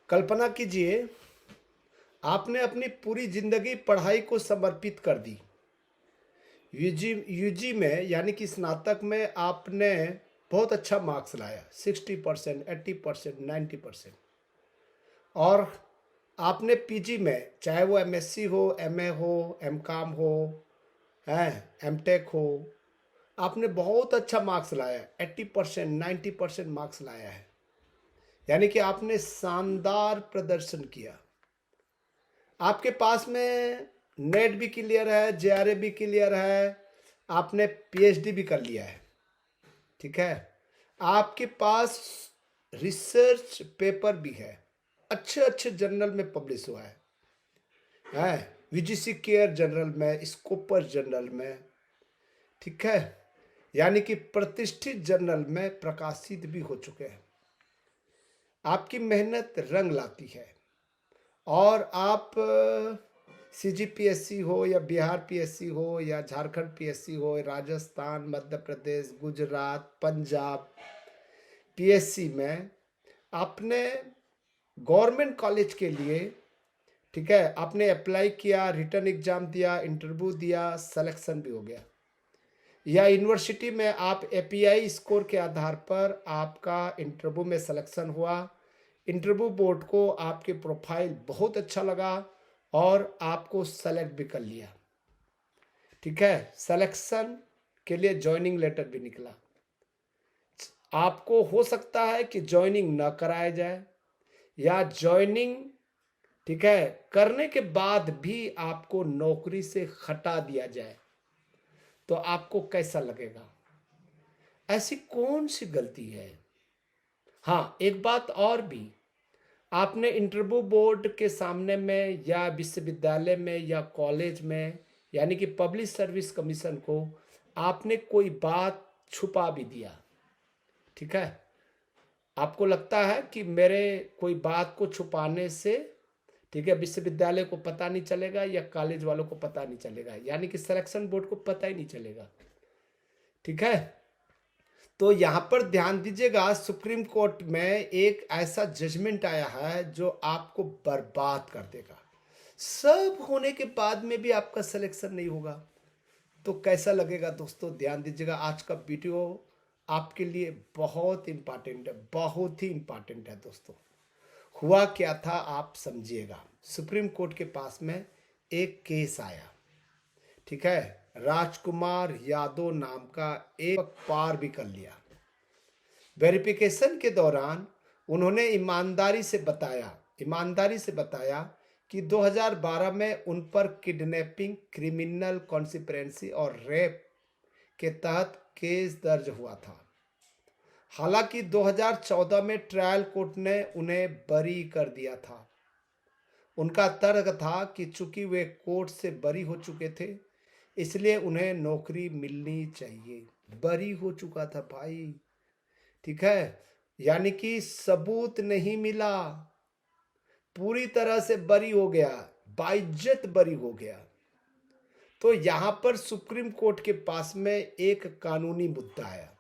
कल्पना कीजिए, आपने अपनी पूरी जिंदगी पढ़ाई को समर्पित कर दी। यूजी में यानी कि स्नातक में आपने बहुत अच्छा मार्क्स लाया, 60%, 80%, 90%। और आपने पीजी में, चाहे वो एमएससी हो, एमए हो, एमकॉम हो, हैं एमटेक हो, आपने बहुत अच्छा मार्क्स लाया, 80%, 90% मार्क्स लाया है। यानी कि आपने शानदार प्रदर्शन किया। आपके पास में नेट भी क्लियर है, जेआरए भी क्लियर है, आपने पीएचडी भी कर लिया है। ठीक है, आपके पास रिसर्च पेपर भी है, अच्छे अच्छे जर्नल में पब्लिश हुआ है वीजीसी केयर जर्नल में, स्कोपर जर्नल में। ठीक है, यानी कि प्रतिष्ठित जर्नल में प्रकाशित भी हो चुके हैं। आपकी मेहनत रंग लाती है। और आप सीजीपीएससी हो या बिहार पीएससी हो या झारखंड पीएससी हो, राजस्थान, मध्य प्रदेश, गुजरात, पंजाब पीएससी में आपने गवर्नमेंट कॉलेज के लिए, ठीक है, आपने अप्लाई किया, रिटर्न एग्जाम दिया, इंटरव्यू दिया, सिलेक्शन भी हो गया। या यूनिवर्सिटी में आप एपीआई स्कोर के आधार पर आपका इंटरव्यू में सिलेक्शन हुआ, इंटरव्यू बोर्ड को आपके प्रोफाइल बहुत अच्छा लगा और आपको सेलेक्ट भी कर लिया। ठीक है, सिलेक्शन के लिए ज्वाइनिंग लेटर भी निकला। आपको हो सकता है कि ज्वाइनिंग न कराया जाए, या ज्वाइनिंग, ठीक है, करने के बाद भी आपको नौकरी से हटा दिया जाए, तो आपको कैसा लगेगा? ऐसी कौन सी गलती है? हाँ, एक बात और भी, आपने इंटरव्यू बोर्ड के सामने में या विश्वविद्यालय में या कॉलेज में, यानी कि पब्लिक सर्विस कमीशन को, आपने कोई बात छुपा भी दिया। ठीक है, आपको लगता है कि मेरे कोई बात को छुपाने से, ठीक है, विश्वविद्यालय को पता नहीं चलेगा या कॉलेज वालों को पता नहीं चलेगा, यानी कि सिलेक्शन बोर्ड को पता ही नहीं चलेगा। ठीक है, तो यहां पर ध्यान दीजिएगा, सुप्रीम कोर्ट में एक ऐसा जजमेंट आया है जो आपको बर्बाद कर देगा। सब होने के बाद में भी आपका सिलेक्शन नहीं होगा तो कैसा लगेगा? दोस्तों ध्यान दीजिएगा, आज का वीडियो आपके लिए बहुत इंपॉर्टेंट है, बहुत ही इंपॉर्टेंट है दोस्तों। हुआ क्या था आप समझिएगा। सुप्रीम कोर्ट के पास में एक केस आया, ठीक है, राजकुमार यादव नाम का एक पार भी कर लिया। वेरिफिकेशन के दौरान उन्होंने ईमानदारी से बताया कि 2012 में उन पर किडनैपिंग, क्रिमिनल कॉन्स्पिरेसी और रेप के तहत केस दर्ज हुआ था। हालांकि 2014 में ट्रायल कोर्ट ने उन्हें बरी कर दिया था। उनका तर्क था कि चूंकि वे कोर्ट से बरी हो चुके थे, इसलिए उन्हें नौकरी मिलनी चाहिए। बरी हो चुका था भाई, ठीक है, यानी कि सबूत नहीं मिला, पूरी तरह से बरी हो गया, बाइज्जत बरी हो गया। तो यहां पर सुप्रीम कोर्ट के पास में एक कानूनी मुद्दा आया।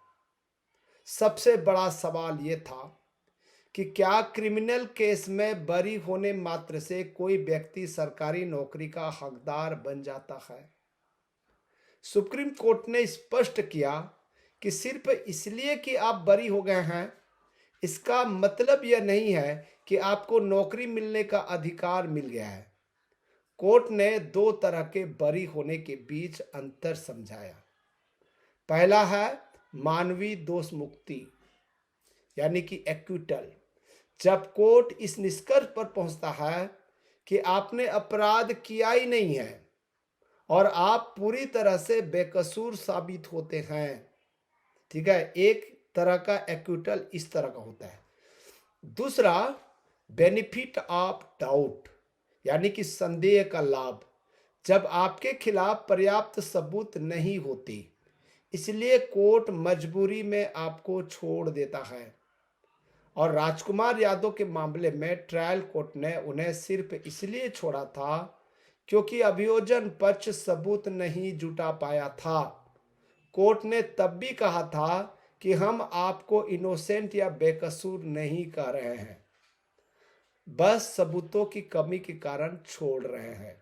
सबसे बड़ा सवाल यह था कि क्या क्रिमिनल केस में बरी होने मात्र से कोई व्यक्ति सरकारी नौकरी का हकदार बन जाता है? सुप्रीम कोर्ट ने स्पष्ट किया कि सिर्फ इसलिए कि आप बरी हो गए हैं, इसका मतलब यह नहीं है कि आपको नौकरी मिलने का अधिकार मिल गया है। कोर्ट ने दो तरह के बरी होने के बीच अंतर समझाया। पहला है मानवीय दोष मुक्ति, यानी कि एक्विटल। जब कोर्ट इस निष्कर्ष पर पहुंचता है कि आपने अपराध किया ही नहीं है और आप पूरी तरह से बेकसूर साबित होते हैं, ठीक है, एक तरह का एक्विटल इस तरह का होता है। दूसरा, बेनिफिट ऑफ डाउट, यानी कि संदेह का लाभ। जब आपके खिलाफ पर्याप्त सबूत नहीं होते, इसलिए कोर्ट मजबूरी में आपको छोड़ देता है। और राजकुमार यादव के मामले में ट्रायल कोर्ट ने उन्हें सिर्फ इसलिए छोड़ा था क्योंकि अभियोजन पक्ष सबूत नहीं जुटा पाया था। कोर्ट ने तब भी कहा था कि हम आपको इनोसेंट या बेकसूर नहीं कह रहे हैं। बस सबूतों की कमी के कारण छोड़ रहे हैं।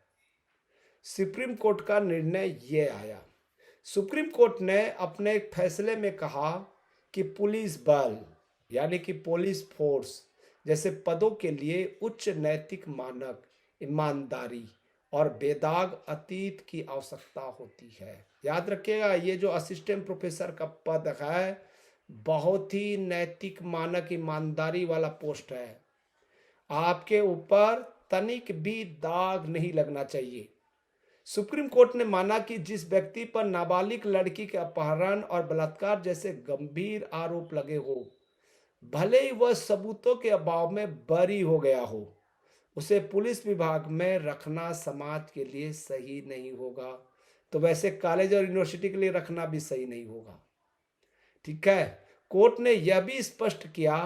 सुप्रीम कोर्ट का निर्णय ये आया। सुप्रीम कोर्ट ने अपने एक फैसले में कहा कि पुलिस बल यानी कि पुलिस फोर्स जैसे पदों के लिए उच्च नैतिक मानक, ईमानदारी और बेदाग अतीत की आवश्यकता होती है। याद रखिएगा, ये जो असिस्टेंट प्रोफेसर का पद है बहुत ही नैतिक मानक, ईमानदारी वाला पोस्ट है। आपके ऊपर तनिक भी दाग नहीं लगना चाहिए। सुप्रीम कोर्ट ने माना कि जिस व्यक्ति पर नाबालिग लड़की के अपहरण और बलात्कार जैसे गंभीर आरोप लगे हो, भले ही वह सबूतों के अभाव में बरी हो गया हो, उसे पुलिस विभाग में रखना समाज के लिए सही नहीं होगा। तो वैसे कॉलेज और यूनिवर्सिटी के लिए रखना भी सही नहीं होगा। ठीक है। कोर्ट ने यह भी स्पष्ट किया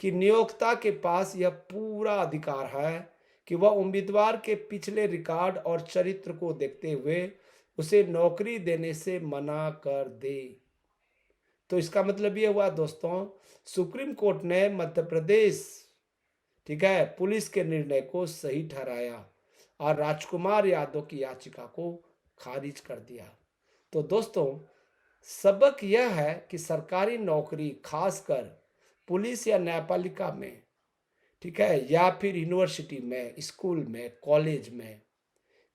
कि नियोक्ता के पास यह पूरा अधिकार है कि वह उम्मीदवार के पिछले रिकॉर्ड और चरित्र को देखते हुए उसे नौकरी देने से मना कर दे। तो इसका मतलब ये हुआ दोस्तों, सुप्रीम कोर्ट ने मध्य प्रदेश, ठीक है, पुलिस के निर्णय को सही ठहराया और राजकुमार यादव की याचिका को खारिज कर दिया। तो दोस्तों, सबक यह है कि सरकारी नौकरी, खासकर पुलिस या न्यायपालिका में, ठीक है, या फिर यूनिवर्सिटी में, स्कूल में, कॉलेज में,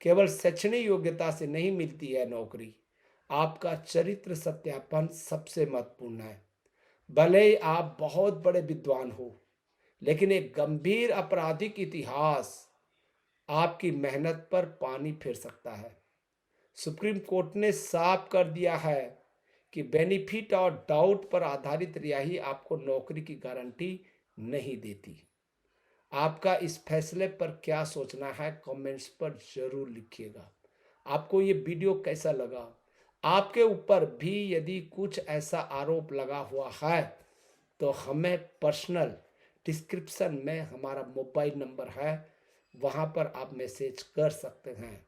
केवल शैक्षणिक योग्यता से नहीं मिलती है नौकरी। आपका चरित्र सत्यापन सबसे महत्वपूर्ण है। भले ही आप बहुत बड़े विद्वान हो, लेकिन एक गंभीर आपराधिक इतिहास आपकी मेहनत पर पानी फेर सकता है। सुप्रीम कोर्ट ने साफ कर दिया है कि बेनिफिट और डाउट पर आधारित रिहाई आपको नौकरी की गारंटी नहीं देती। आपका इस फैसले पर क्या सोचना है कमेंट्स पर जरूर लिखिएगा। आपको ये वीडियो कैसा लगा? आपके ऊपर भी यदि कुछ ऐसा आरोप लगा हुआ है तो हमें पर्सनल डिस्क्रिप्शन में हमारा मोबाइल नंबर है, वहाँ पर आप मैसेज कर सकते हैं।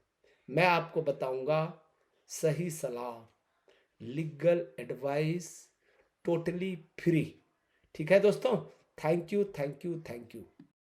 मैं आपको बताऊंगा सही सलाह, लीगल एडवाइस, टोटली फ्री। ठीक है दोस्तों, thank you, thank you, thank you.